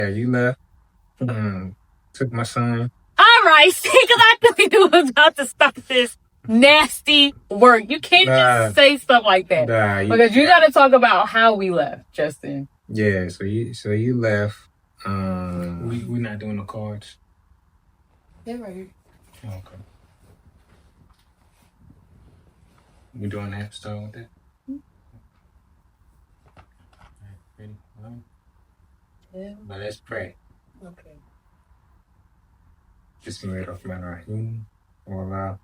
Yeah, you left. Took my son. All right, see, because I knew you was about to start this nasty work. You can't just say stuff like that. Because you got to talk about how we left, Justin. Yeah, so you left. We're not doing the cards. They're right here. Okay. We doing that? Start with that. All right, ready? Yeah. Now let's pray. Okay. Bismillahirrahmanirrahim. Or allow.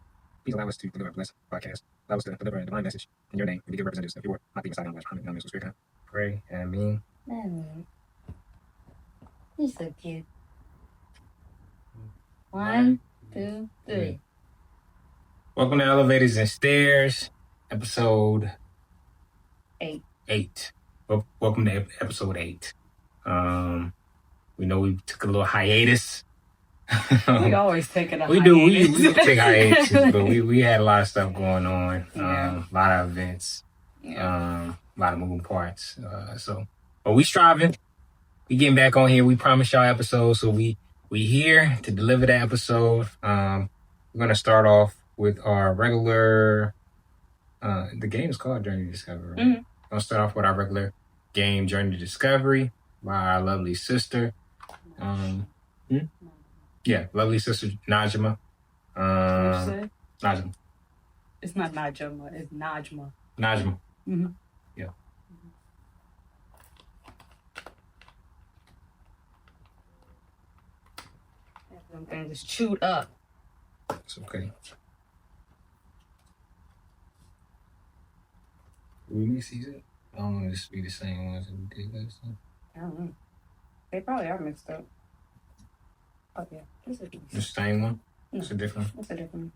Please allow us to deliver a blessed podcast. Allow us to deliver a divine message in your name and be good representatives of your word. Not be Messiah, Muhammad, Spirit. Pray. Ameen. You're so cute. 1, 2, 3. Welcome to Elevators and Stairs, episode 8. Welcome to episode 8. We know we took a little hiatus. We always take it. We do. We take hiatus, but we had a lot of stuff going on. A lot of events. A lot of moving parts. But we striving. We getting back on here. We promised y'all episodes, so we here to deliver that episode. We're gonna start off with our regular. The game is called Journey to Discovery. Right? Mm-hmm. I'll start off with our regular game, Journey to Discovery, by our lovely sister. Lovely sister Najma. What'd you say? Najma. It's not Najma. It's Najma. Najma. Mm-hmm. Yeah. Them things is chewed up. It's okay. We mix these up? I don't want this to be the same ones that we did last time. I don't know. They probably are mixed up. Oh, yeah. This is the same one? No. It's a different one? It's a different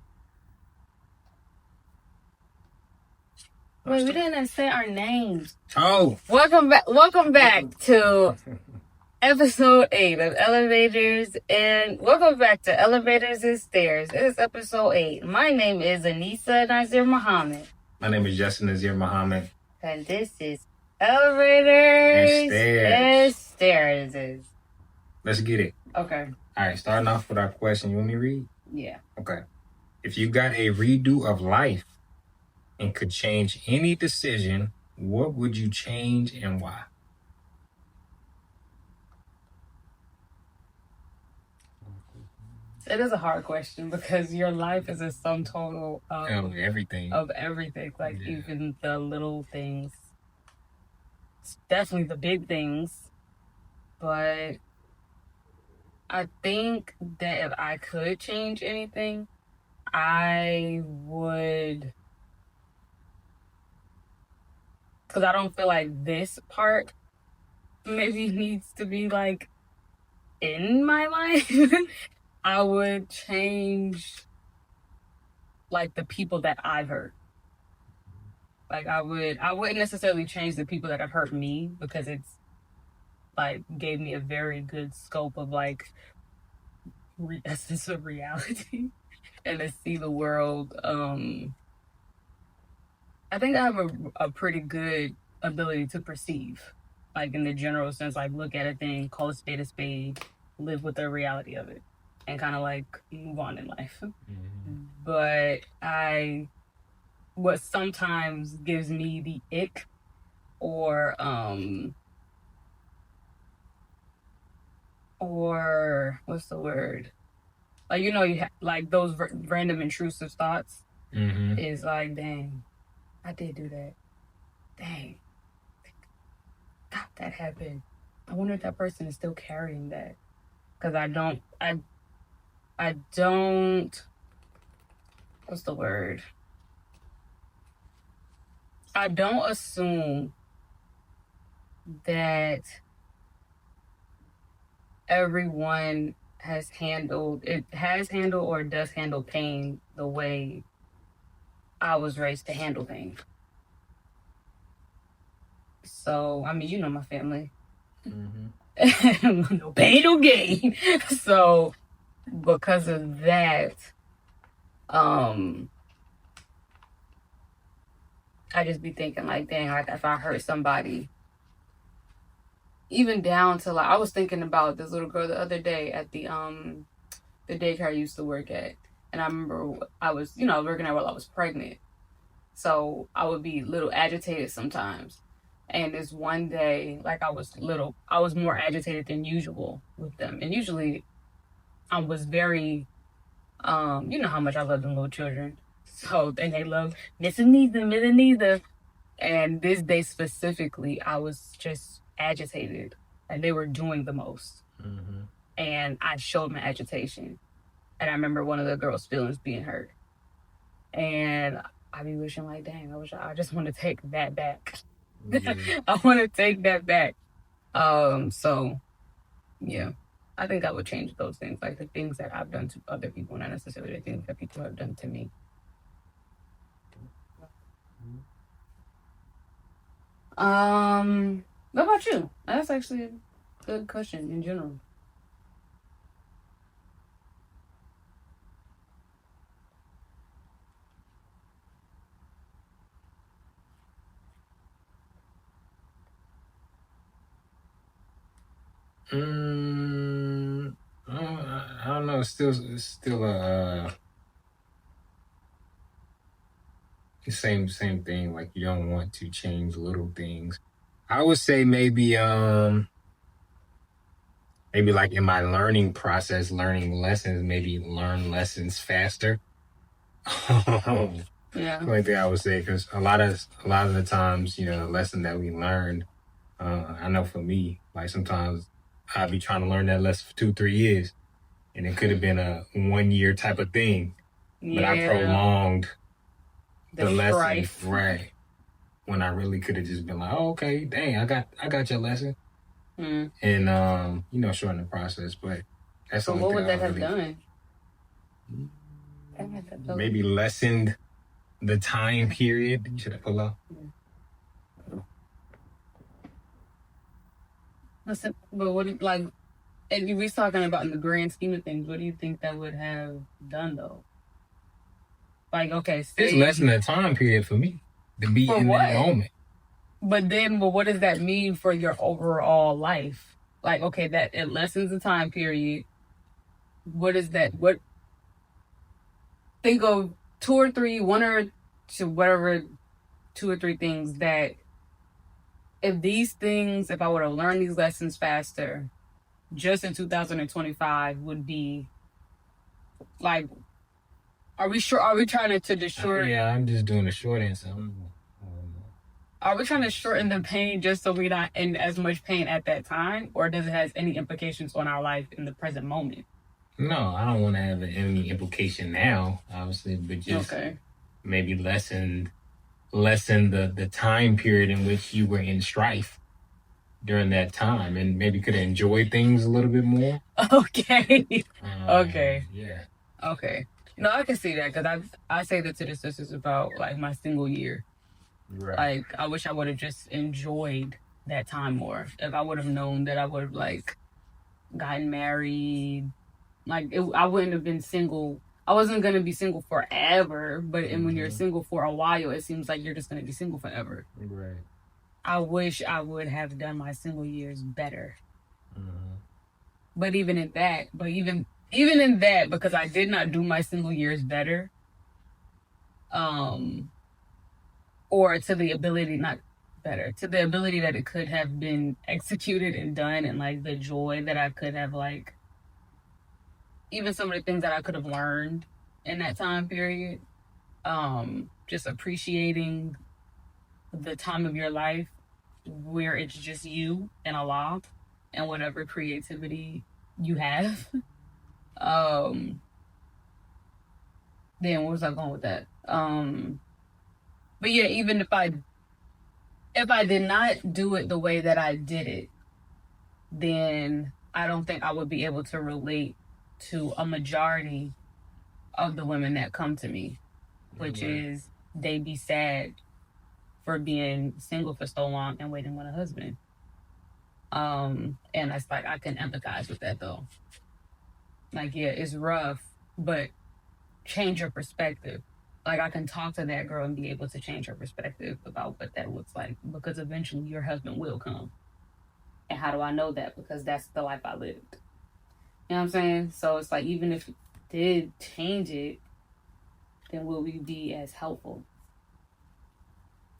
one. Wait, we didn't say our names. Oh! Welcome back to episode 8 of Elevators, and welcome back to Elevators and Stairs. It is episode 8. My name is Anissa Nazir Muhammad. My name is Justin Nazir Muhammad. And this is Elevators and Stairs. Let's get it. Okay. All right, starting off with our question. You want me to read? Yeah. Okay. If you got a redo of life and could change any decision, what would you change and why? It is a hard question because your life is a sum total of everything. Like even the little things. It's definitely the big things. But I think that if I could change anything, I would. Because I don't feel like this part maybe needs to be like in my life. I would change like the people that I've hurt. Like I wouldn't necessarily change the people that have hurt me because it's like gave me a very good scope of like essence of reality and to see the world. I think I have a pretty good ability to perceive, like in the general sense, like look at a thing, call a spade, live with the reality of it, and kind of like move on in life. Mm-hmm. But what sometimes gives me the ick or what's the word? Like, you know, you like those random intrusive thoughts. Mm-hmm. Is like, dang, I did do that. Dang, God, that happened. I wonder if that person is still carrying that. Because I don't, what's the word? I don't assume that everyone has handled or does handle pain the way I was raised to handle pain. So, I mean, you know my family. Mm-hmm. No pain, no gain. So, because of that, I just be thinking like, dang, like if I hurt somebody, even down to like, I was thinking about this little girl the other day at the daycare I used to work at, and I remember I was, working there while I was pregnant, so I would be a little agitated sometimes. And this one day, like I was more agitated than usual with them, and usually I was very, you know how much I love them little children, so and they love missing neither. And this day specifically, I was just agitated, and they were doing the most. Mm-hmm. And I showed my agitation. And I remember one of the girls' feelings being hurt. And I be wishing, like, dang, I just want to take that back. Mm-hmm. I want to take that back. So, yeah, I think I would change those things, like the things that I've done to other people, not necessarily the things that people have done to me. What about you? That's actually a good question in general. I don't know. It's still a same thing. Like you don't want to change little things. I would say maybe like in my learning process, learning lessons, maybe learn lessons faster. Yeah. Only thing I would say, because a lot of the times, the lesson that we learned, I know for me, like sometimes I'd be trying to learn that lesson for 2, 3 years, and it could have been a 1 year type of thing, but I Yeah. prolonged the lesson, strife. right? When I really could have just been like, oh, okay, dang, I got your lesson, Mm. and shorten the process. But that's the So only what thing would I that don't have really done? maybe lessened the time period. You should have pulled up. Listen, but what like, and we was talking about in the grand scheme of things, what do you think that would have done though? Like, okay, It's say lessen the time period for me to be for in what? that moment. But then, what does that mean for your overall life? Like, okay, that it lessens the time period. What is that? What think of two or three, one or two, whatever, two or three things that if I would have learned these lessons faster, just in 2025 would be like, are we sure? Are we trying to destroy? Yeah, I'm just doing a short answer. Are we trying to shorten the pain just so we're not in as much pain at that time, or does it have any implications on our life in the present moment? No, I don't want to have any implication now, obviously, but just maybe lessen the time period in which you were in strife during that time, and maybe could enjoy things a little bit more. Okay. Okay. Yeah. Okay. No, I can see that because I say that to the sisters about like my single year. Right. Like I wish I would have just enjoyed that time more. If I would have known that I would have like gotten married, I wouldn't have been single. I wasn't gonna be single forever, but and when you're single for a while, it seems like you're just gonna be single forever. Right. I wish I would have done my single years better. But even in that, because I did not do my single years better, or to the ability, not better, to the ability that it could have been executed and done, and like the joy that I could have, like, even some of the things that I could have learned in that time period, just appreciating the time of your life where it's just you and Allah and whatever creativity you have. Then where was I going with that? But yeah, even if I did not do it the way that I did it, then I don't think I would be able to relate to a majority of the women that come to me, which is they be sad for being single for so long and waiting on a husband. And that's like, I can empathize with that though. Like, yeah, it's rough, but change your perspective. Like, I can talk to that girl and be able to change her perspective about what that looks like, because eventually your husband will come. And how do I know that? Because that's the life I lived. You know what I'm saying? So it's like, even if it did change it, then will we be as helpful?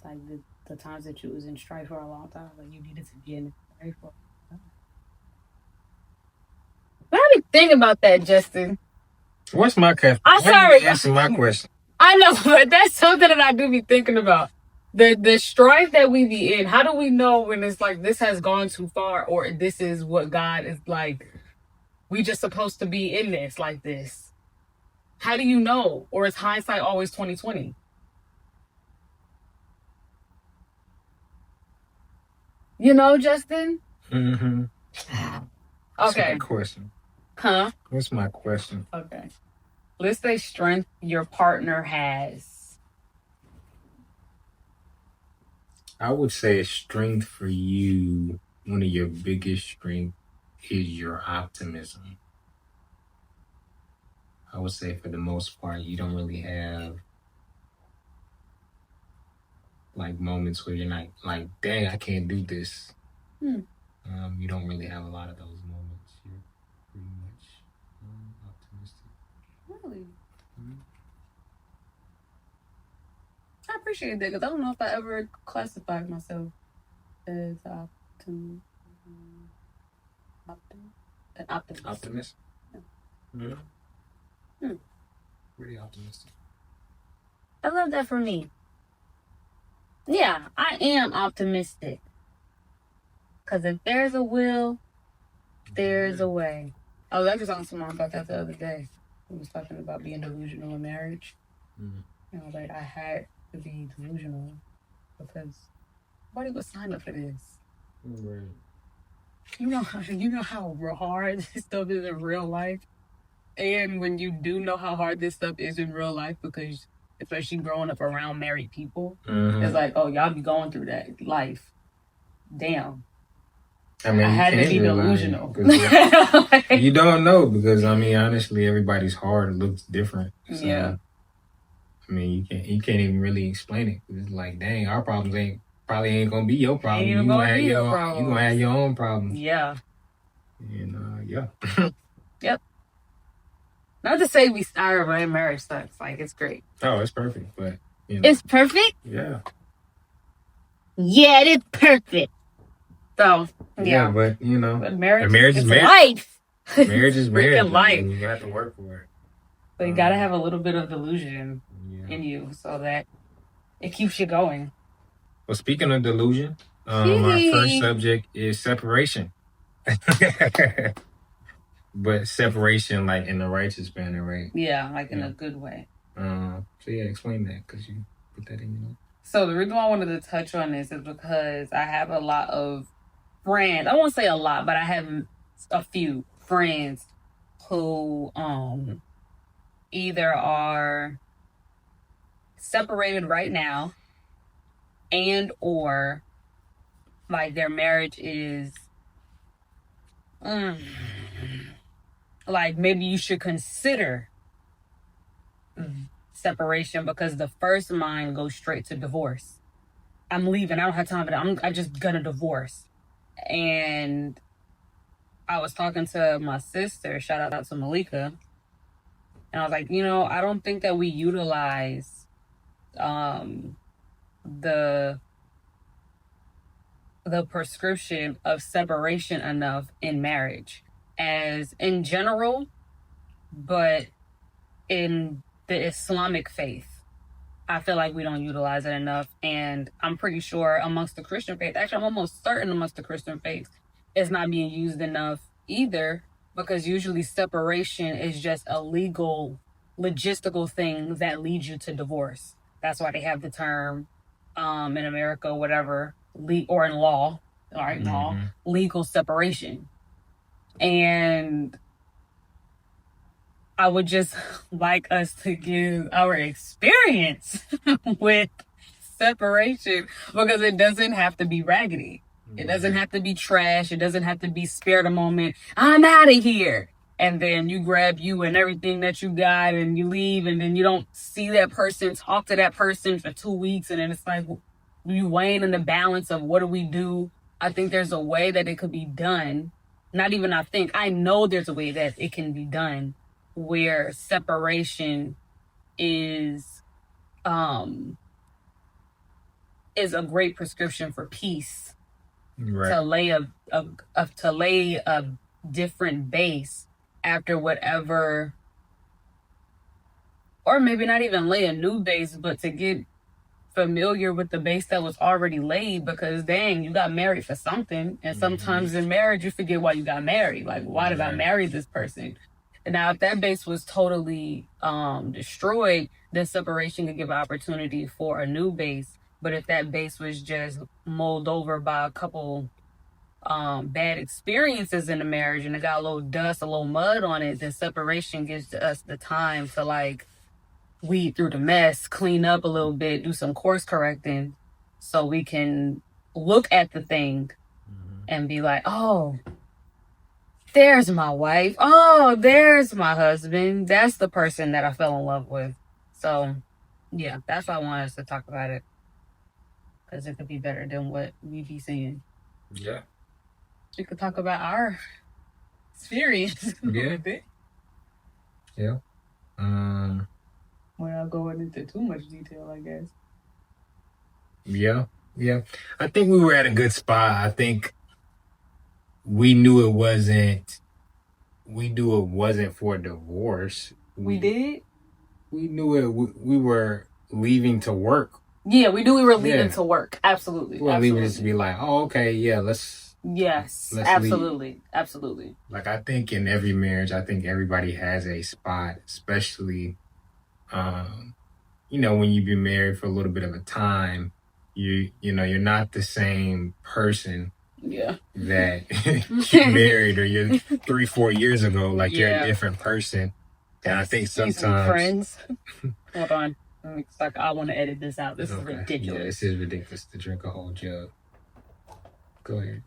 Like the times that you was in strife for a long time, like you needed to be in strife for a long time. But I be thinking about that, Justin. What's my question? I'm sorry. Answer my question. I know, but that's something that I do be thinking about. The strife that we be in, how do we know when it's like this has gone too far, or this is what God is like, we just supposed to be in this like this? How do you know? Or is hindsight always 2020? You know, Justin? Mm-hmm. What's Okay. my question? Huh? What's my question? Okay. Let's say strength your partner has. I would say strength for you, one of your biggest strengths is your optimism. I would say for the most part, you don't really have like moments where you're not like, dang, I can't do this. You don't really have a lot of those moments. You're pretty much optimistic. Really? I appreciate that, because I don't know if I ever classified myself as an optimist. Optimist? Yeah. Pretty optimistic. I love that for me. Yeah, I am optimistic. Because if there's a will, there's a way. I was actually talking to someone about that the other day. We was talking about being delusional in marriage. And I was like, I had to be delusional because nobody would sign up for this. Right. You know how hard this stuff is in real life. And when you do know how hard this stuff is in real life, because especially growing up around married people, it's like, oh, y'all be going through that life. Damn. I mean, I had to be delusional. You don't know, because I mean, honestly, everybody's heart looks different. So, yeah. I mean, you can't even really explain it. It's like, dang, our problems probably ain't gonna be your problem. You gonna have your own problems. Yeah. And yeah. Yep. Not to say our marriage sucks. Like, it's great. Oh, it's perfect, but it's perfect. Yeah. Yeah, it is perfect. So yeah, but but marriage is life. Marriage is marriage. Freaking life. You have to work for it. But you gotta have a little bit of delusion in you so that it keeps you going. Well, speaking of delusion, our first subject is separation. But separation, like in the righteous manner, right? Yeah, like in a good way. So yeah, explain that, because you put that in your notes. So the reason why I wanted to touch on this is because I have a lot of friends. I won't say a lot, but I have a few friends who either are separated right now, and or like their marriage is like maybe you should consider separation, because the first mind goes straight to divorce. I'm leaving. I don't have time for that. I'm just gonna divorce. And I was talking to my sister, shout out to Malika, and I was like, I don't think that we utilize the prescription of separation enough in marriage, as in general, but in the Islamic faith, I feel like we don't utilize it enough. And I'm pretty sure amongst the Christian faith, actually I'm almost certain amongst the Christian faith, it's not being used enough either, because usually separation is just a legal, logistical thing that leads you to divorce. That's why they have the term in America, whatever, or in law, all right, law, legal separation. And I would just like us to give our experience with separation, because it doesn't have to be raggedy. It doesn't have to be trash. It doesn't have to be spare of the moment. I'm out of here. And then you grab you and everything that you got and you leave, and then you don't see that person, talk to that person for 2 weeks. And then it's like, you weighing in the balance of what do we do? I think there's a way that it could be done. Not even I know there's a way that it can be done where separation is a great prescription for peace. Right. To lay a different base after whatever, or maybe not even lay a new base, but to get familiar with the base that was already laid, because dang, you got married for something, and sometimes in marriage you forget why you got married. Like, why did I marry this person? And now if that base was totally destroyed, then separation could give opportunity for a new base. But if that base was just mulled over by a couple bad experiences in the marriage and it got a little dust, a little mud on it, then separation gives us the time to like weed through the mess, clean up a little bit, do some course correcting, so we can look at the thing and be like, oh, there's my wife. Oh, there's my husband. That's the person that I fell in love with. So, yeah, that's why I want us to talk about it, because it could be better than what we be seeing. Yeah. We could talk about our experience a little bit. Yeah. Without going into too much detail, I guess. Yeah. I think we were at a good spot. I think we knew it wasn't for divorce. We did? We knew it. We were leaving to work. Yeah, we knew we were leaving to work. Absolutely. We were leaving just to be like, oh, okay, yeah, let's absolutely. leave. Absolutely. Like, I think in every marriage, I think everybody has a spot, especially, when you've been married for a little bit of a time, you're not the same person that you married or you're 3-4 years ago. Like, you're a different person. And I think sometimes friends. Hold on. It's like, I want to edit this out. This is ridiculous. Yeah, this is ridiculous to drink a whole jug. Go ahead.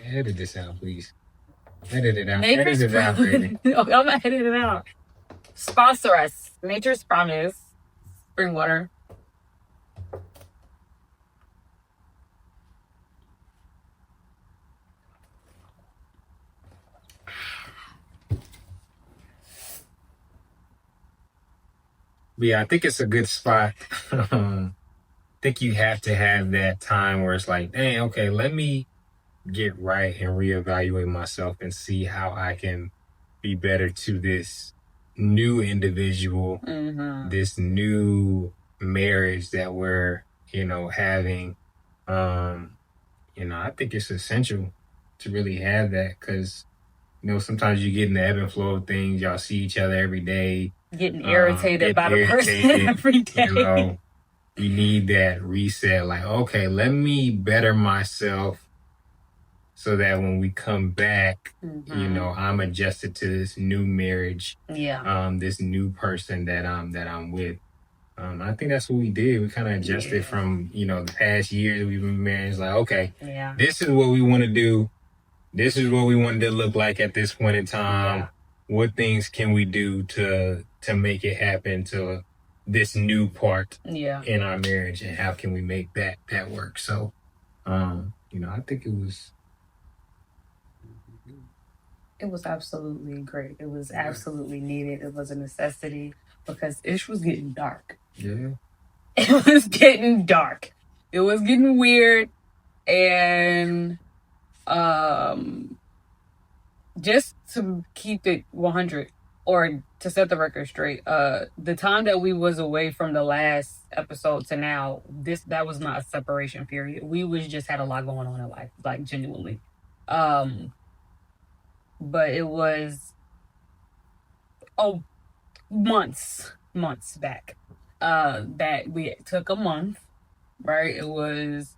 Edit this out, please. Edit it out. Edit it out, baby. I'm gonna edit it out. Sponsor us. Nature's Promise. Spring water. Yeah, I think it's a good spot. I think you have to have that time where it's like, dang, okay, let me get right and reevaluate myself and see how I can be better to this new individual, this new marriage that we're, having. I think it's essential to really have that, because, sometimes you get in the ebb and flow of things. Y'all see each other every day. Getting irritated by the person every day. You need that reset. Like, okay, let me better myself so that when we come back, I'm adjusted to this new marriage. Yeah. This new person that I'm with. I think that's what we did. We kind of adjusted from, the past years we've been married. It's like, okay, this is what we want to do. This is what we wanted to look like at this point in time. Yeah. What things can we do to make it happen to this new part in our marriage, and how can we make that work? So, I think it was absolutely great. It was absolutely needed. It was a necessity, because ish was getting dark. Yeah. It was getting dark. It was getting weird. And just to keep it 100, or to set the record straight, the time that we was away from the last episode to now, that was not a separation period. We just had a lot going on in life, like, genuinely. But it was months back that we took a month, right? It was,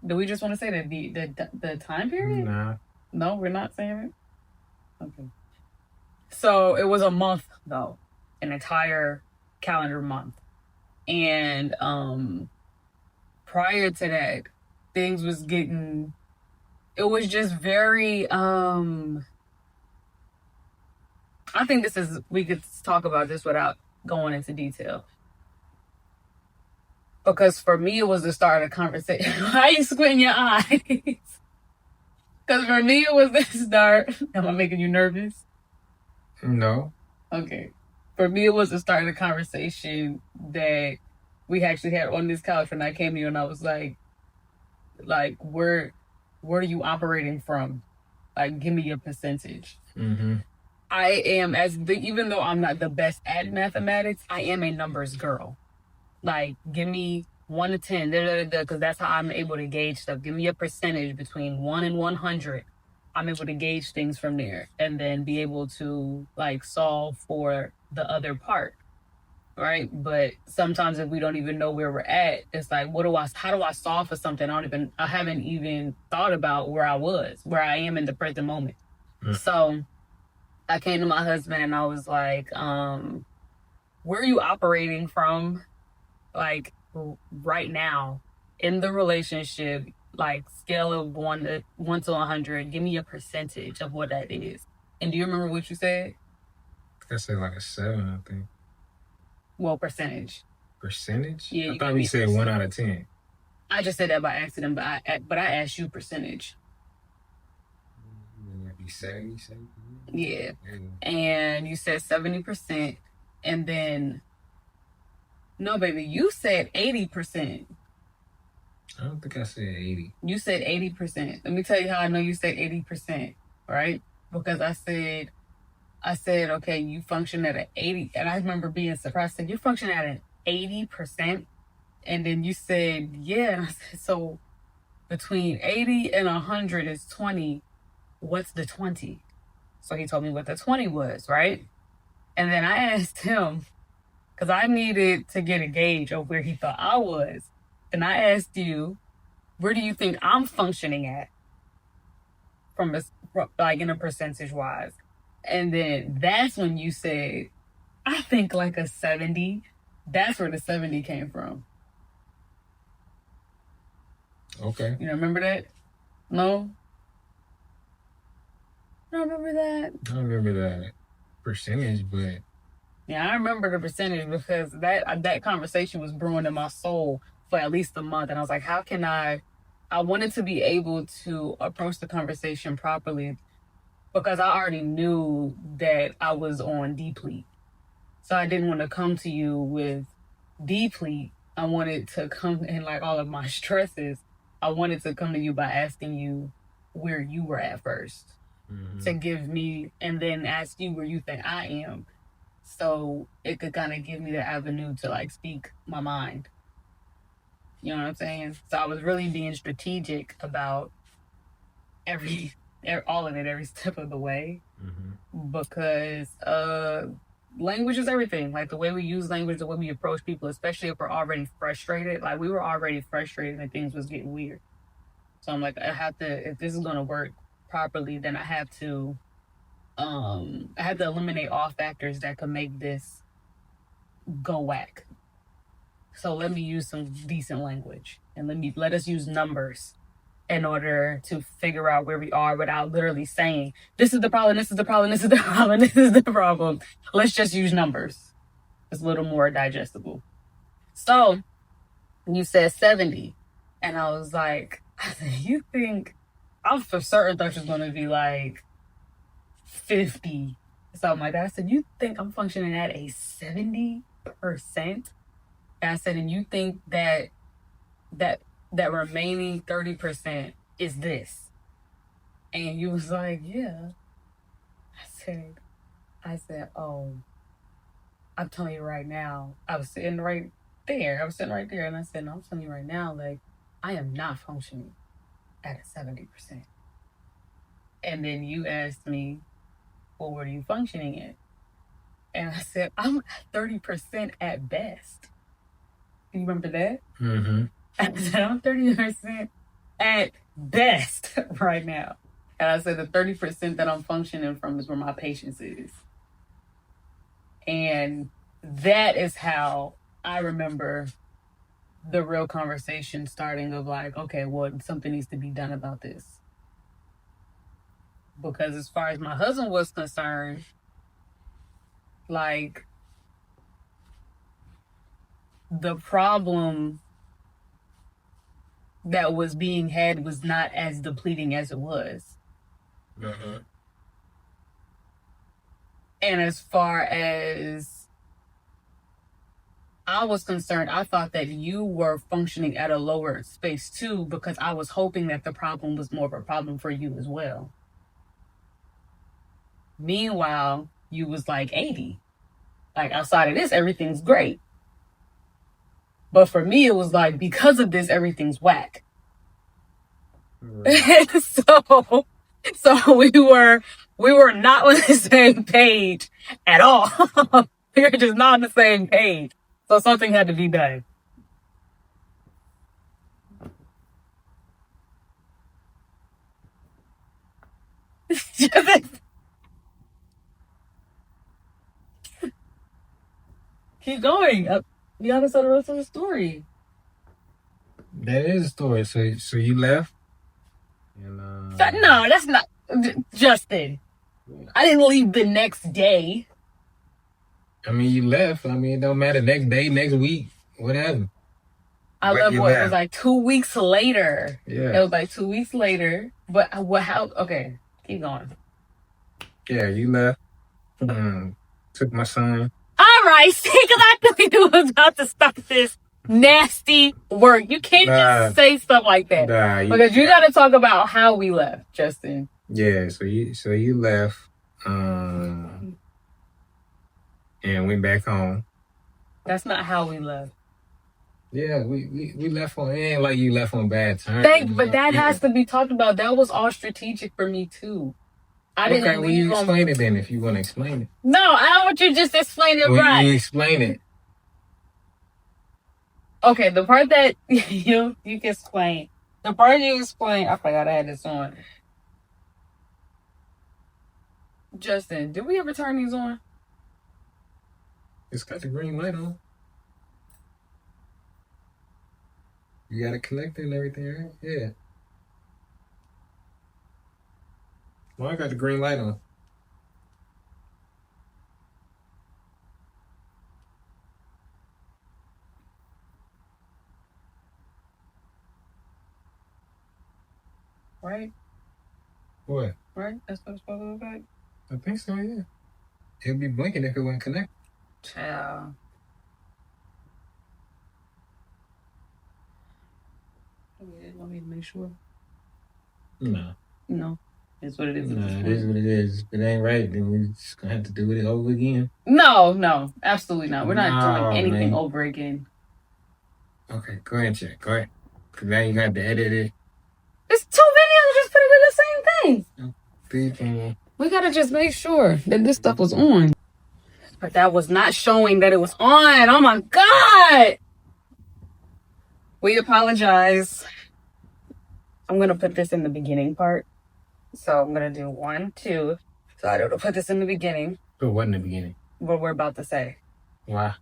do we just want to say that the time period? Nah. No, we're not saying it? Okay. So it was a month, though, an entire calendar month. And prior to that, things was getting, it was just very, I think we could talk about this without going into detail. Because for me, it was the start of the conversation. Why are you squinting your eyes? Because for me, it was the start. Am I making you nervous? No. Okay. For me, it was the start of the conversation that we actually had on this couch when I came here, and I was like, where are you operating from? Like, give me your percentage. Mm-hmm. I am even though I'm not the best at mathematics, I am a numbers girl. Like, give me 1 to 10, because that's how I'm able to gauge stuff. Give me a percentage between 1 and 100. I'm able to gauge things from there and then be able to like solve for the other part. Right. But sometimes if we don't even know where we're at, it's like, how do I solve for something? I haven't even thought about where I am in the present moment. Mm. So I came to my husband and I was like, where are you operating from? Like right now in the relationship, like scale of 1 to 100, give me a percentage of what that is. And do you remember what you said? I said like a 7, I think. Well, percentage. Percentage? Yeah, I thought we said 1 out of 10. I just said that by accident, but I asked you percentage. Maybe 70. Yeah. And you said 70%. And then, no, baby, you said 80%. I don't think I said 80. You said 80%. Let me tell you how I know you said 80%, right? Because I said, okay, you function at an 80. And I remember being surprised. I said, you function at an 80%. And then you said, yeah. And I said, so between 80 and 100 is 20. What's the 20? So he told me what the 20 was, right? And then I asked him, because I needed to get a gauge of where he thought I was. And I asked you, where do you think I'm functioning at? Like in a percentage wise. And then that's when you said, I think like a 70. That's where the 70 came from. Okay. You remember that? No? I don't remember that. I don't remember that percentage, but yeah, I remember the percentage because that conversation was brewing in my soul for at least a month, and I was like, how can I wanted to be able to approach the conversation properly because I already knew that I was on deplete. So I didn't want to come to you with deplete. I wanted to come in like all of my stresses. I wanted to come to you by asking you where you were at first. Mm-hmm. To give me, and then ask you where you think I am. So it could kind of give me the avenue to like speak my mind. You know what I'm saying? So I was really being strategic about all of it, every step of the way. Mm-hmm. Because language is everything. Like the way we use language, the way we approach people, especially if we're already frustrated. Like we were already frustrated and things was getting weird. So I'm like, if this is gonna work properly, then I have to eliminate all factors that could make this go whack. So let me use some decent language and let us use numbers in order to figure out where we are without literally saying, this is the problem, this is the problem, this is the problem, this is the problem. Let's just use numbers. It's a little more digestible. So you said 70. And I was like, you think, I was for certain thought you was going to be like 50, something like that. I said, you think I'm functioning at a 70%? And I said, and you think that remaining 30% is this? And you was like, yeah. I said, oh, I'm telling you right now, I was sitting right there. And I said, no, I'm telling you right now, like, I am not functioning at a 70%. And then you asked me, well, where are you functioning at? And I said, I'm at 30% at best. You remember that? Mm-hmm. I said, I'm 30% at best right now. And I said, the 30% that I'm functioning from is where my patience is. And that is how I remember the real conversation starting of like, okay, well, something needs to be done about this. Because as far as my husband was concerned, like, the problem that was being had was not as depleting as it was. Mm-hmm. And as far as I was concerned, I thought that you were functioning at a lower space too, because I was hoping that the problem was more of a problem for you as well. Meanwhile, you was like 80. Like outside of this, everything's great. But for me, it was like, because of this, everything's whack. Right. So we were not on the same page at all. We were just not on the same page. So something had to be done. Keep going. You gotta tell the rest of the story. That is a story. So you left, and No, that's not Justin. I didn't leave the next day. I mean, you left. I mean, it don't matter. Next day, next week, whatever. I left. What it was like 2 weeks later. Yeah. It was like 2 weeks later. But what? How? Okay, keep going. Yeah, you left. Took my son. All right, see, because I knew you was about to start this nasty work. You can't just say stuff like that. Because you got to talk about how we left, Justin. Yeah, so you left, and went back home. That's not how we left. Yeah, we left on. It ain't like you left on bad terms. But that has to be talked about. That was all strategic for me too. I didn't. Okay, well, you explain it then if you want to explain it. No, I want you to just explain it right. You explain it. Okay, the part that you can explain. The part you explain. I forgot I had this on. Justin, did we ever turn these on? It's got the green light on. You got it connected and everything, right? Yeah. Well, I got the green light on. Right? What? Right? That's what it's supposed to look like? I think so, yeah. It'd be blinking if it wasn't connected. Ciao. Let me make sure. No. No. It's what it is. No, it is what it is. If it ain't right, then we're just going to have to do it over again. No, absolutely not. We're not doing anything over again. Okay, go ahead and check. Go ahead. Because now you got to edit it. It's 2 videos. Just put it in the same thing. 3 things. We got to just make sure that this stuff was on. But that was not showing that it was on. Oh my God. We apologize. I'm going to put this in the beginning part. So I'm going to do 1, 2. So I don't put this in the beginning. Put what in the beginning? What we're about to say. Why?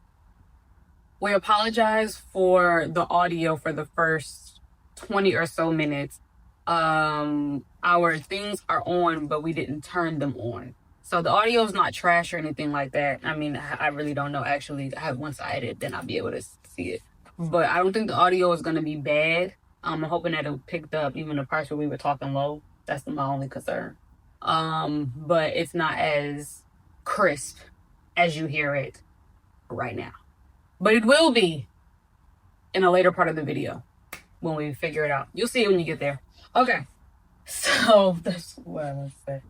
We apologize for the audio for the first 20 or so minutes. Our things are on, but we didn't turn them on. So the audio is not trash or anything like that. I mean, I really don't know. Actually, once I edit, then I'll be able to see it. But I don't think the audio is going to be bad. I'm hoping that it picked up even the parts where we were talking low. That's my only concern. But it's not as crisp as you hear it right now. But it will be in a later part of the video when we figure it out. You'll see it when you get there. Okay. So that's what I was saying.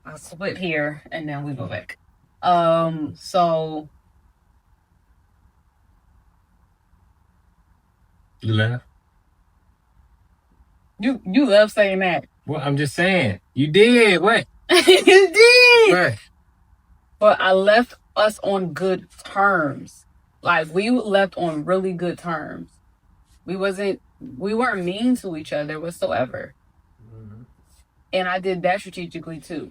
I'll split here and then we go back. So You left? You love saying that. Well, I'm just saying. You did. What? You did. What? But I left us on good terms. Like, we left on really good terms. We weren't mean to each other whatsoever. Mm-hmm. And I did that strategically too.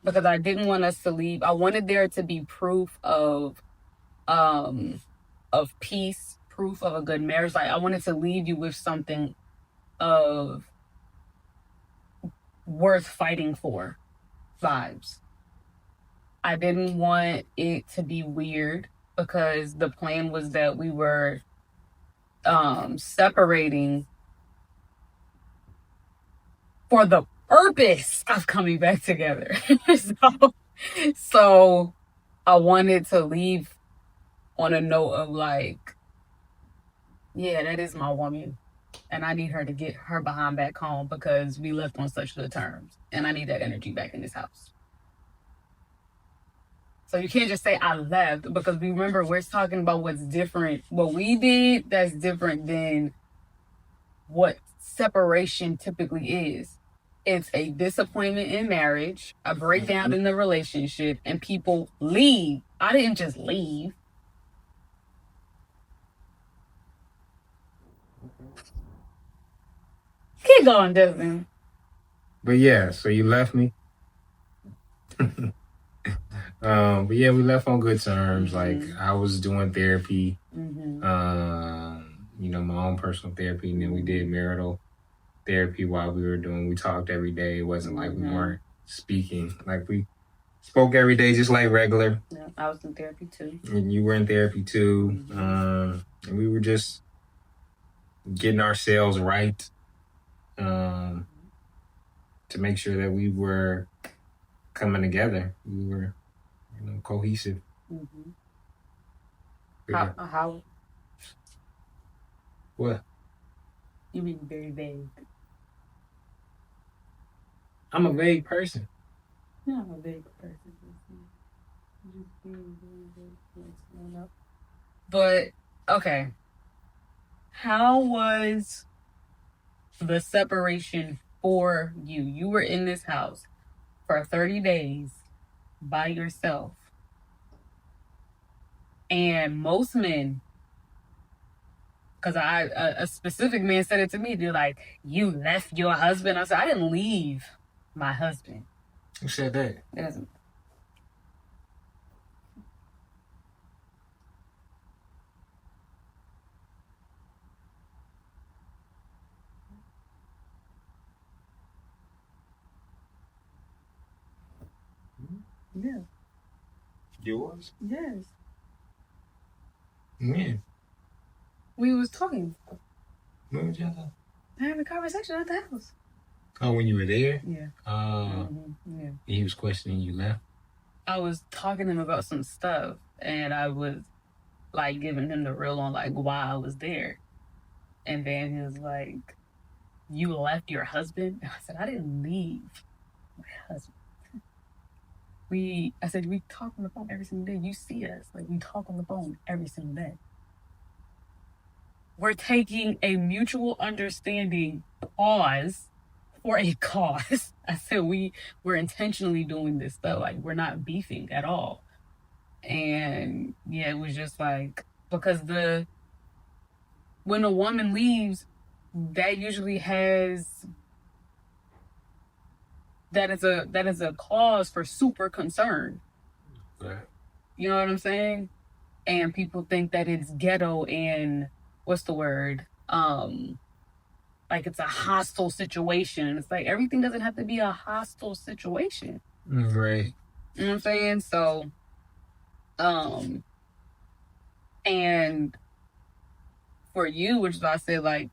Because I didn't want us to leave. I wanted there to be proof of peace, proof of a good marriage. Like, I wanted to leave you with something of worth fighting for vibes. I didn't want it to be weird because the plan was that we were separating for the purpose of coming back together. So I wanted to leave on a note of like, yeah, that is my woman. And I need her to get her behind back home because we left on such good terms. And I need that energy back in this house. So you can't just say I left, because we remember we're talking about what's different. What we did that's different than what separation typically is. It's a disappointment in marriage, a breakdown in the relationship, and people leave. I didn't just leave. Keep going, Desmond. But yeah, so you left me. But yeah, we left on good terms. Like I was doing therapy, you know, my own personal therapy, and then we did marital therapy while we talked every day. It wasn't like we weren't speaking. Like we spoke every day, just like regular. Yeah, I was in therapy too. And you were in therapy too. And we were just getting ourselves right, to make sure that we were coming together. We were, you know, cohesive. How? What? You mean very vague. I'm a vague person. Yeah, I'm a vague person. But okay, how was the separation for you? You were in this house for 30 days by yourself, and most men, because a specific man said it to me, they're like, you left your husband. I said, I didn't leave my husband. Who said that? It doesn't. Yeah. Yours? Yes. When? We was talking. When was y'all? Having a conversation at the house. Oh, when you were there? Yeah. Yeah. He was questioning you left? I was talking to him about some stuff, and I was like giving him the real on like why I was there. And then he was like, you left your husband? And I said, I didn't leave my husband. I said, we talk on the phone every single day. You see us. Like, we talk on the phone every single day. We're taking a mutual understanding pause for a cause. I said, we're intentionally doing this though. Like, we're not beefing at all. And yeah, it was just like, because when a woman leaves, that usually that is a cause for super concern. Right. You know what I'm saying? And people think that it's ghetto and what's the word? Like it's a hostile situation. It's like everything doesn't have to be a hostile situation. Right. You know what I'm saying? So, and for you, which is why I say like,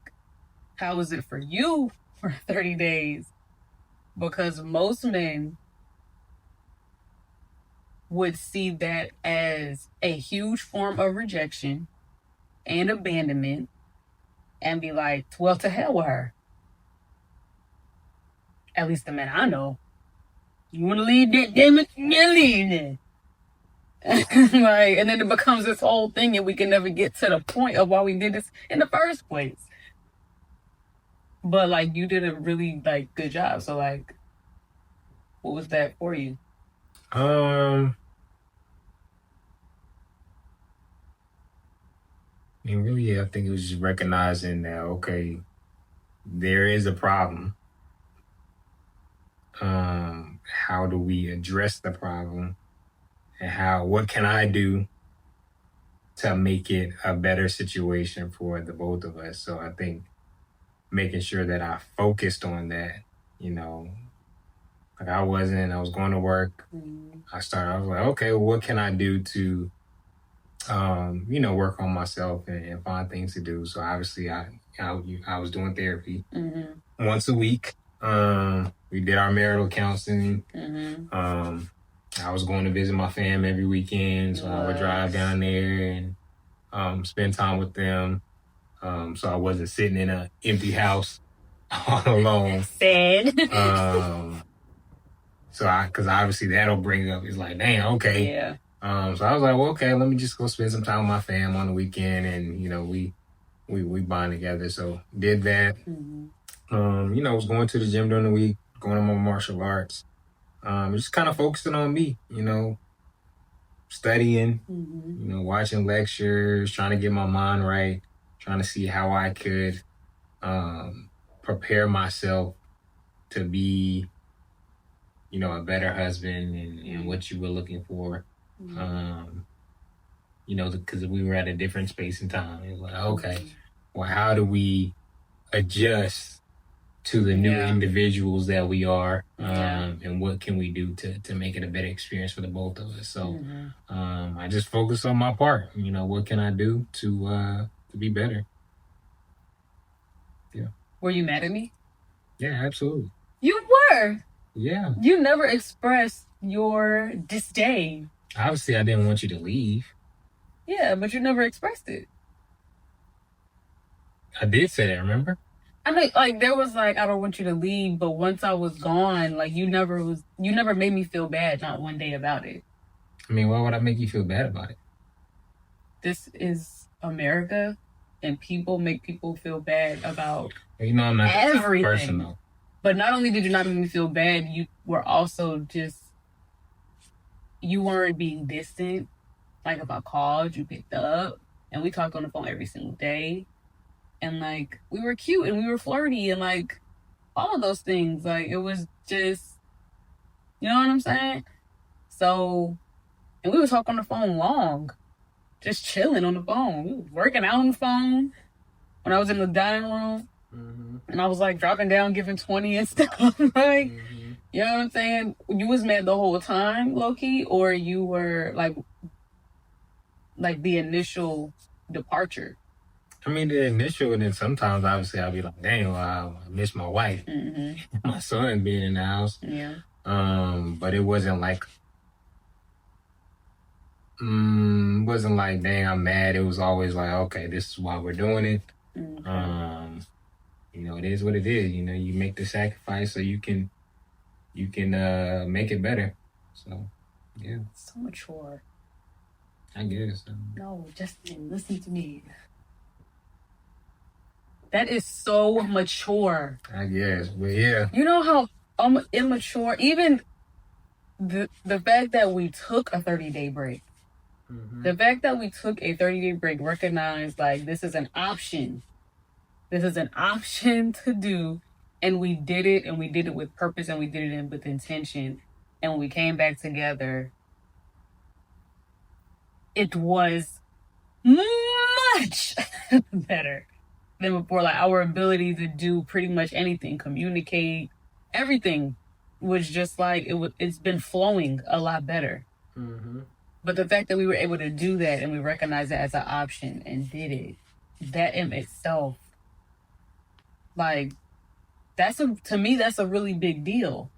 how was it for you for 30 days? Because most men would see that as a huge form of rejection and abandonment and be like, well, to hell with her. At least the men I know. You want to leave that, damn it? You're leaving. Right? And then it becomes this whole thing and we can never get to the point of why we did this in the first place. But like, you did a really like good job. So like, what was that for you? I mean, really, I think it was just recognizing that, okay, there is a problem. How do we address the problem? And what can I do to make it a better situation for the both of us? So I think making sure that I focused on that, you know, like I was going to work. I was like, okay, well, what can I do to, you know, work on myself and find things to do. So obviously I was doing therapy once a week. We did our marital counseling. Mm-hmm. I was going to visit my fam every weekend, so I would drive down there and spend time with them. So I wasn't sitting in an empty house all alone. Sad. Because obviously that'll bring up, it's like, damn, okay. Yeah. So I was like, well, okay, let me just go spend some time with my fam on the weekend, and we bond together. So did that. Mm-hmm. Was going to the gym during the week, going on my martial arts. Just kind of focusing on me, studying, Mm-hmm. watching lectures, trying to get my mind right, trying to see how I could prepare myself to be, a better husband and what you were looking for. Mm-hmm. Because we were at a different space and time. It was like, okay, well, how do we adjust to the new individuals that we are, and what can we do to make it a better experience for the both of us? So, I just focus on my part. What can I do to be better? Yeah. Were you mad at me? Yeah, absolutely. You were. Yeah. You never expressed your disdain. Obviously, I didn't want you to leave. Yeah, but you never expressed it. I did say that, remember? I mean, like, there was like, I don't want you to leave, but once I was gone, like, you never made me feel bad, not one day about it. I mean, why would I make you feel bad about it? This is America, and people make people feel bad about I'm not everything. Personal. But not only did you not make me feel bad, you were also just, you weren't being distant. Like, if I called, you picked up, and we talked on the phone every single day. And, like, we were cute, and we were flirty, and, like, all of those things. Like, it was just, you know what I'm saying? So, and we would talk on the phone long, just chilling on the phone. We were working out on the phone when I was in the dining room. Mm-hmm. And I was, like, dropping down, giving 20 and stuff. Like, you know what I'm saying? You was mad the whole time, low-key, or you were, like the initial departure? I mean, the initial, and then sometimes, obviously, I'll be like, dang, well, I miss my wife. Mm-hmm. My son being in the house. Yeah. But it wasn't like, dang, I'm mad. It was always like, okay, this is why we're doing it. Mm-hmm. It is what it is. You make the sacrifice so you can make it better. So, yeah. So mature. I guess. No, Justin, listen to me. That is so mature. I guess, but yeah. You know how immature, even the fact that we took a 30-day break. Mm-hmm. The fact that we took a 30-day break, recognized, like, this is an option. This is an option to do. And we did it, and we did it with purpose, and we did it with intention. And when we came back together, it was much better than before. Like, our ability to do pretty much anything, communicate, everything was just like, it's been flowing a lot better. Mm-hmm. But the fact that we were able to do that, and we recognized that as an option and did it, that in itself, like, to me, that's a really big deal.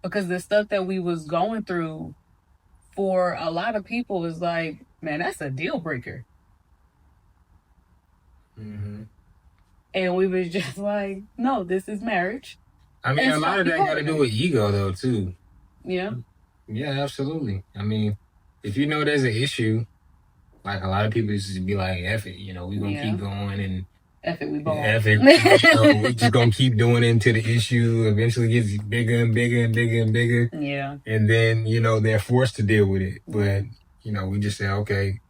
Because the stuff that we was going through, for a lot of people, is like, man, that's a deal breaker. Mm-hmm. And we was just like, no, this is marriage. I mean, a lot of that got to do with ego, though, too. Yeah. Yeah, absolutely. I mean, if you know there's an issue, like, a lot of people just be like, F it, we're going to keep going, and F it, we ball. F it, we're just going to keep doing it until the issue eventually gets bigger and bigger and bigger and bigger. Yeah. And then, they're forced to deal with it. But, we just say, okay,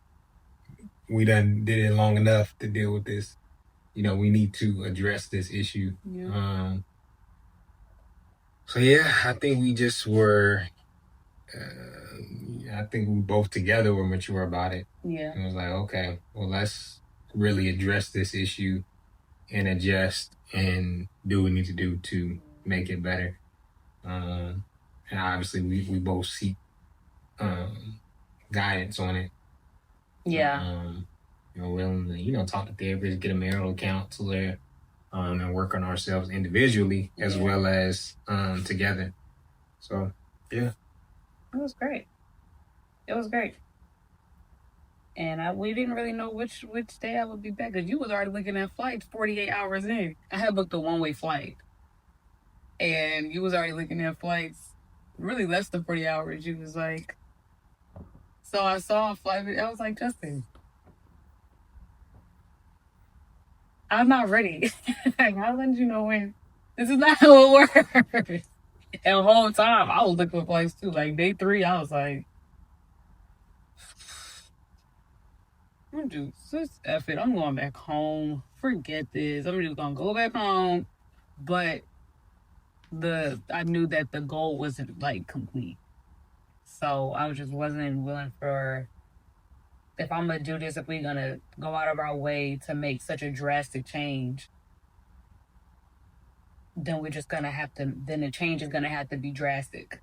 we done did it long enough to deal with this. We need to address this issue. Yeah. So, yeah, I think we just were, I think we both together were mature about it. Yeah. And it was like, okay, well, let's really address this issue and adjust and do what we need to do to make it better. And obviously, we both seek guidance on it. Yeah. Willing to, talk to therapists, get a marital counselor, and work on ourselves individually as well as together. So, yeah. It was great. It was great. And we didn't really know which day I would be back, because you was already looking at flights 48 hours in. I had booked a one-way flight, and you was already looking at flights really less than 40 hours. You was like, so I saw a flight. I was like, Justin, I'm not ready. Like, how did you know when? This is not how it works. And the whole time, I was looking for flights too. Like, day 3, I was like, I'm just F it. I'm going back home. Forget this. I'm just gonna go back home. But I knew that the goal wasn't like complete. So I just wasn't willing for, if I'm gonna do this, if we're gonna go out of our way to make such a drastic change, then we're just gonna have to, then the change is gonna have to be drastic.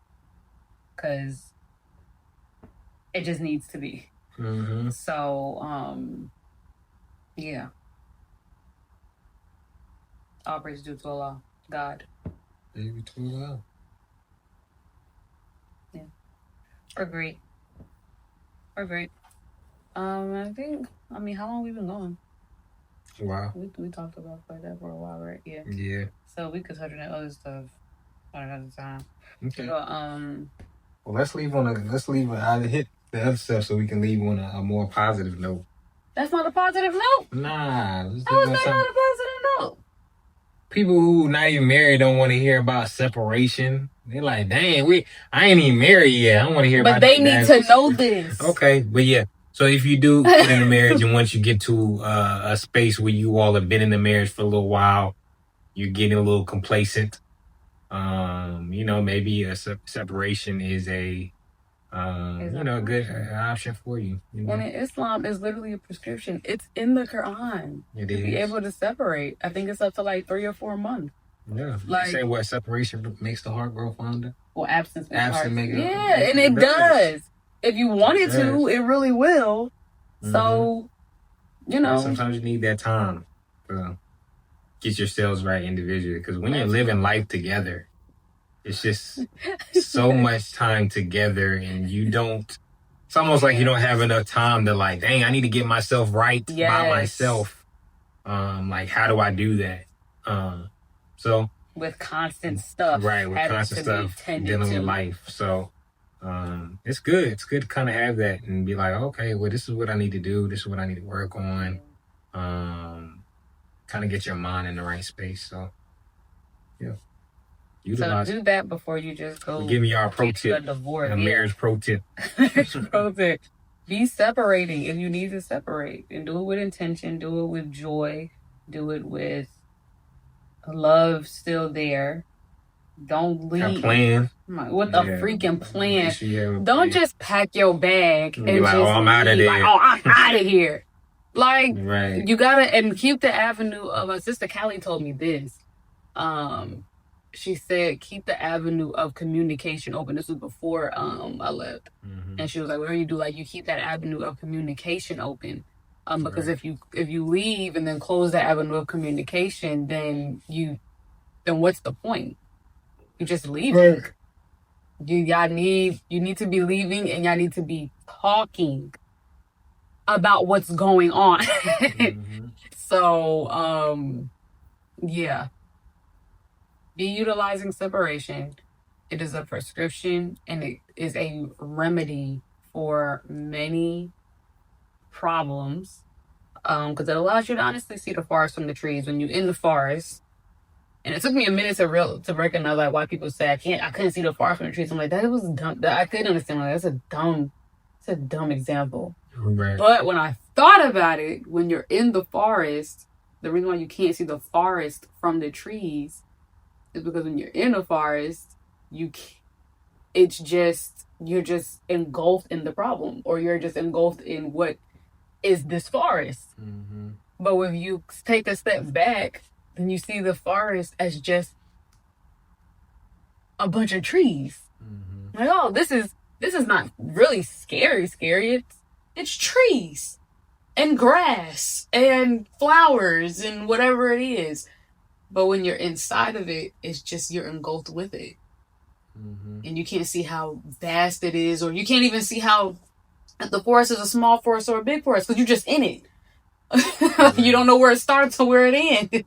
Cause it just needs to be. Mm-hmm. So, yeah. All praise due to Allah, God. Baby to Allah. Yeah. We're great. I think, how long we been going? Wow. We talked about that for a while, right? Yeah. Yeah. So we could touch on that other stuff on another time. Okay. So, well, let's leave out of hit the other stuff so we can leave on a more positive note. That's not a positive note? Nah. How is that not a positive note? People who not even married don't want to hear about separation. They're like, dang, I ain't even married yet. I want to hear about that. But they need to know this. Okay, but yeah. So if you do get in a marriage and once you get to a space where you all have been in the marriage for a little while, you're getting a little complacent. Maybe a separation is a good option for you. And in Islam, is literally a prescription. It's in the Quran. It to be able to separate. I think it's up to like 3 or 4 months. Yeah. Like, say what separation makes the heart grow fonder? Well, absence makes the heart. Yeah, and it does. If you want it to, it really will. Mm-hmm. So, sometimes you need that time to get yourselves right individually. Because when you're living life together, it's just so much time together, and it's almost like you don't have enough time to like, dang, I need to get myself right by myself. Like, how do I do that? So with constant stuff, right? With constant stuff dealing with life. So, it's good. It's good to kind of have that and be like, okay, well, this is what I need to do. This is what I need to work on. Kind of get your mind in the right space. So, yeah. So do that before you just go. Give me our pro tip. A marriage pro tip. Pro tip. Be separating if you need to separate, and do it with intention. Do it with joy. Do it with love still there. Don't leave. A plan. What the freaking plan? Don't just pack your bag and like, just I'm out of there. Like, I'm out of here. Like, right. You gotta, and keep the avenue of, my sister Callie told me this. She said, keep the avenue of communication open. This was before I left. Mm-hmm. And she was like, whatever you do, like, you keep that avenue of communication open. Because if you leave and then close the avenue of communication, then what's the point? You just leave. Right. You need to be leaving, and y'all need to be talking about what's going on. Mm-hmm. So, yeah. Be utilizing separation. It is a prescription, and it is a remedy for many problems. Because it allows you to honestly see the forest from the trees when you're in the forest. And it took me a minute to recognize like why people say I couldn't see the forest from the trees. I'm like, that was dumb. I couldn't understand. Like, that's a dumb example. Right. But when I thought about it, when you're in the forest, the reason why you can't see the forest from the trees is because when you're in the forest, you're just engulfed in the problem, or you're just engulfed in what is this forest. Mm-hmm. But when you take a step back, then you see the forest as just a bunch of trees. Mm-hmm. Like, oh, this is not really scary. It's trees and grass and flowers and whatever it is. But when you're inside of it, it's just you're engulfed with it. And you can't see how vast it is, or you can't even see how the forest is a small forest or a big forest because you're just in it. You don't know where it starts or where it ends.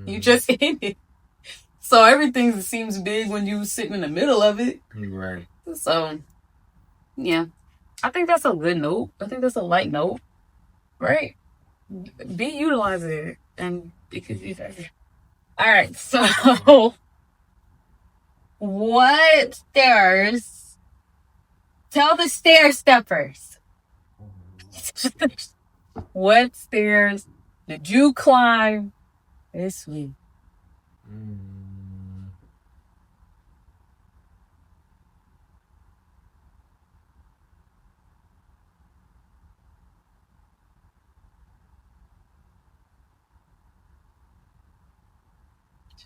You just in it. So everything seems big when you sit in the middle of it. Right. So, yeah. I think that's a good note. I think that's a light note. Right? Be utilizing it. And it could be better. All right. So, what stairs? Tell the stair steppers. What stairs did you climb this week?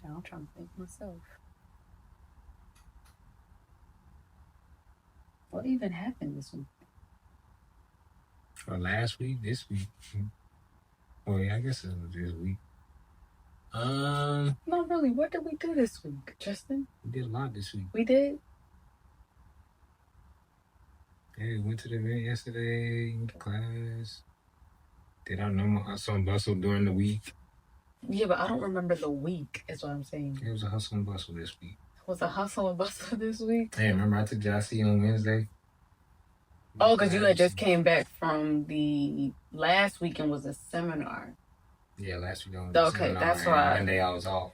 I'm trying to think myself. What even happened this week? Or last week, this week. Well, yeah, I guess it was this week. Not really. What did we do this week, Justin? We did a lot this week. We did? Yeah, we went to the event yesterday, class. Did our normal hustle and bustle during the week. Yeah, but I don't remember the week, is what I'm saying. It was a hustle and bustle this week. It was a hustle and bustle this week? Hey, remember I took Jossie on Wednesday? Oh, because you had just came back from the last weekend was a seminar. Yeah, last week on Okay, seminar, that's right. Monday I was off.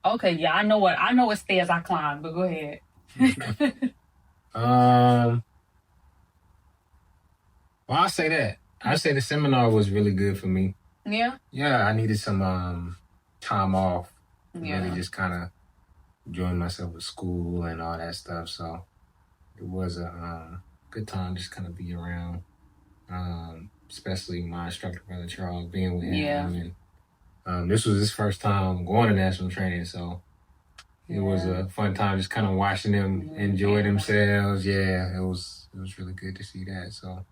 Okay, yeah, I know what stairs I climbed, but go ahead. Well, I'll say that. I say the seminar was really good for me. Yeah? Yeah, I needed some time off. Yeah. Really just kind of enjoying myself with school and all that stuff. So it was a good time just kind of be around. Especially my instructor, Brother Charles, being with him. And this was his first time going to national training, so it was a fun time just kind of watching them enjoy themselves. Yeah, it was really good to see that. So,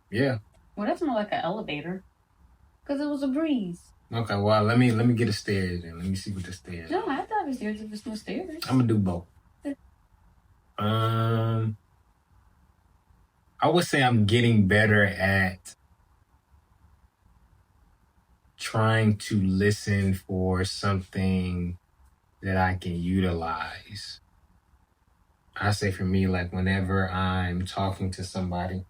yeah. Well, that's more like an elevator, because it was a breeze. Okay, well, let me get a stairs and let me see what the stairs. No, I have to have a stairs if it's no stairs. I'm gonna do both. I would say I'm getting better at trying to listen for something that I can utilize. I say for me, like whenever I'm talking to somebody,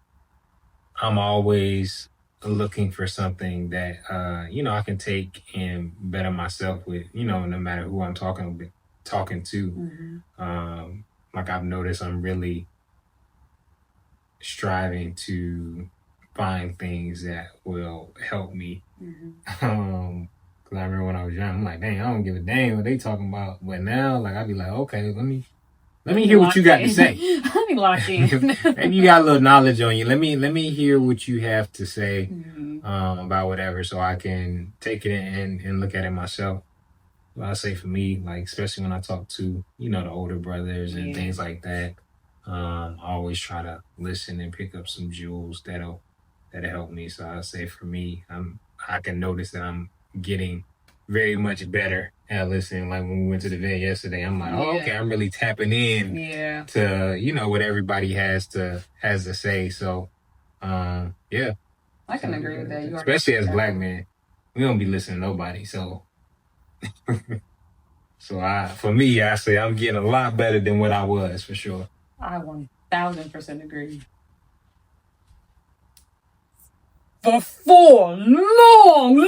I'm always looking for something that I can take and better myself with, no matter who I'm talking to. Like I've noticed I'm really striving to find things that will help me. Cause I remember when I was young, I'm like, dang, I don't give a damn what they talking about. But now, like, I'd be like, okay, let me hear what you got to say. Let me lock in. Maybe you got a little knowledge on you. Let me hear what you have to say about whatever, so I can take it and look at it myself. Well, I say for me, like especially when I talk to the older brothers and things like that, I always try to listen and pick up some jewels that'll help me. So I say for me, I can notice that I'm getting very much better at listening. Like when we went to the event yesterday, I'm like, oh, okay, I'm really tapping in to what everybody has to say. So, yeah, I can agree with that. Especially as Black men, we don't be listening to nobody. So, for me, I say I'm getting a lot better than what I was for sure. I 1000% agree. For 4 long.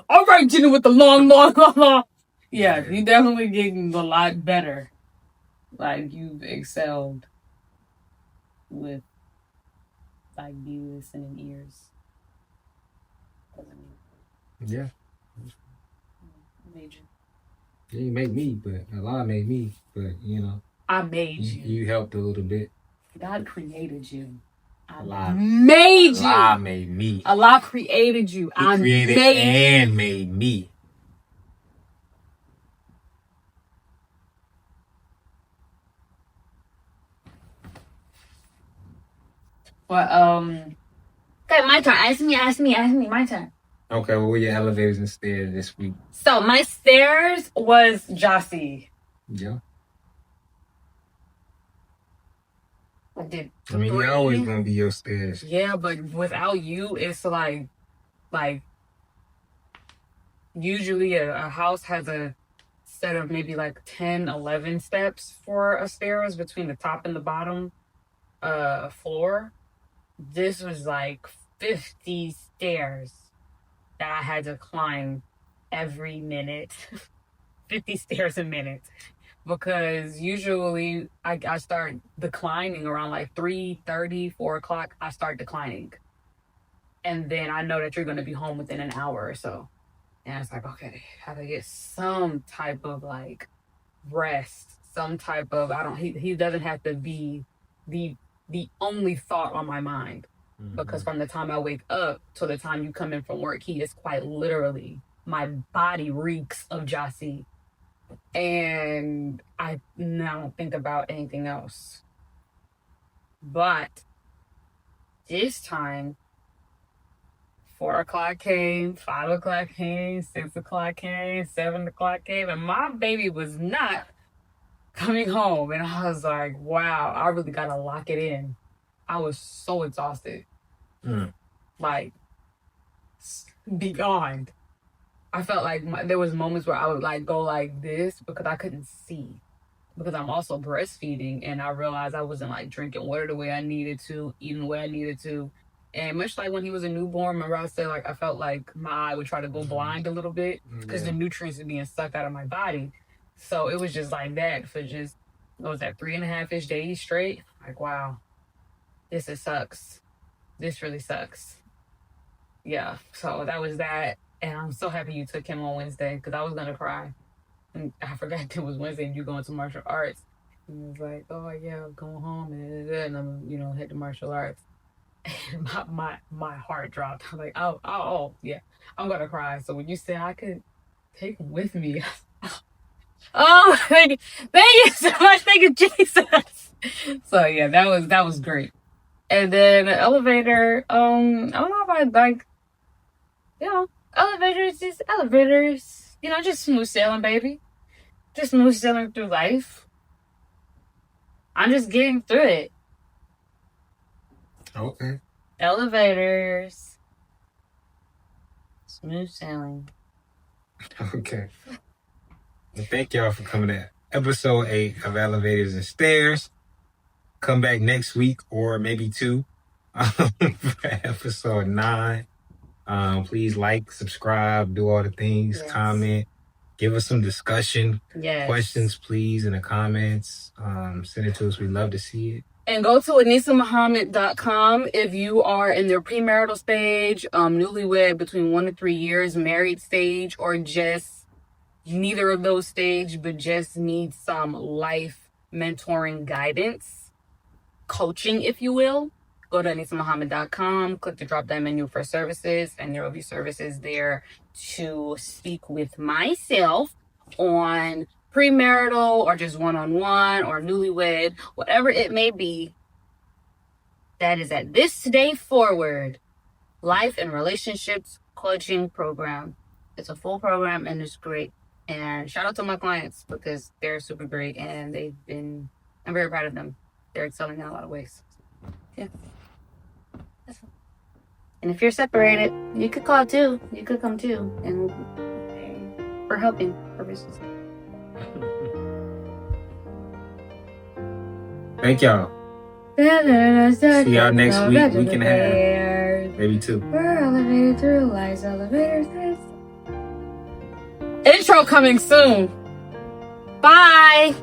All right, Jenny, with the long. Yeah, you definitely getting a lot better. Like you've excelled with like the listening ears. Yeah. Major. Yeah, you made me, but Allah made me. But I made you. You helped a little bit. God created you. Allah made you. Allah made me. Allah created you. He created and made me. Well, okay, my turn. Ask me. My turn. Okay, what were your elevators and stairs this week? So my stairs was Jossie. Yeah. I did. I mean, you're always gonna be your stairs. Yeah, but without you, it's like usually a house has a set of maybe like 10, 11 steps for a stairs between the top and the bottom floor. This was like 50 stairs that I had to climb every minute. 50 stairs a minute. Because usually I start declining around like 3:30, 4 o'clock. I start declining. And then I know that you're going to be home within an hour or so. And it's like, okay, how to get some type of like rest, some type of, he doesn't have to be the only thought on my mind. Because from the time I wake up to the time you come in from work, he is quite literally, my body reeks of Jossie. And I don't think about anything else. But this time, 4 o'clock came, 5 o'clock came, 6 o'clock came, 7 o'clock came, and my baby was not coming home. And I was like, wow, I really got to lock it in. I was so exhausted. Like, beyond. I felt like there was moments where I would like go like this because I couldn't see. Because I'm also breastfeeding, and I realized I wasn't like drinking water the way I needed to, eating the way I needed to. And much like when he was a newborn, remember I said like I felt like my eye would try to go blind a little bit because the nutrients were being sucked out of my body. So it was just like that for just, what was that, 3.5-ish days straight? Like, wow, this sucks. This really sucks. Yeah, so that was that. And I'm so happy you took him on Wednesday because I was going to cry. And I forgot it was Wednesday and you going to martial arts. And it was like, oh yeah, I'm going home and I'm, head to martial arts. And my heart dropped. I'm like, oh, yeah, I'm gonna cry. So when you said I could take him with me, oh, thank you so much, thank you, Jesus. So yeah, that was great. And then the elevator, I don't know about like, elevators, just elevators, just smooth sailing, baby. Just smooth sailing through life. I'm just getting through it. Okay. Elevators. Smooth sailing. Okay. Well, thank y'all for coming to episode 8 of Elevators and Stairs. Come back next week or maybe 2 for episode 9. Please like, subscribe, do all the things, comment, give us some discussion, questions, please, in the comments. Send it to us. We'd love to see it. And go to AnisaMuhammad.com if you are in their premarital stage, newlywed between 1 to 3 years, married stage, or just neither of those stage, but just need some life mentoring guidance, coaching, if you will. Go to AnisaMuhammad.com, click the drop down menu for services, and there will be services there to speak with myself on premarital or just one-on-one or newlywed, whatever it may be. That is at this day forward life and relationships coaching program. It's a full program and it's great. And shout out to my clients because they're super great and I'm very proud of them. They're excelling in a lot of ways. Yeah. And if you're separated, you could call too. You could come too. And for helping purposes. Thank y'all. See y'all next week, week and a half, maybe 2. We're elevated through life's elevators. Intro coming soon. Bye.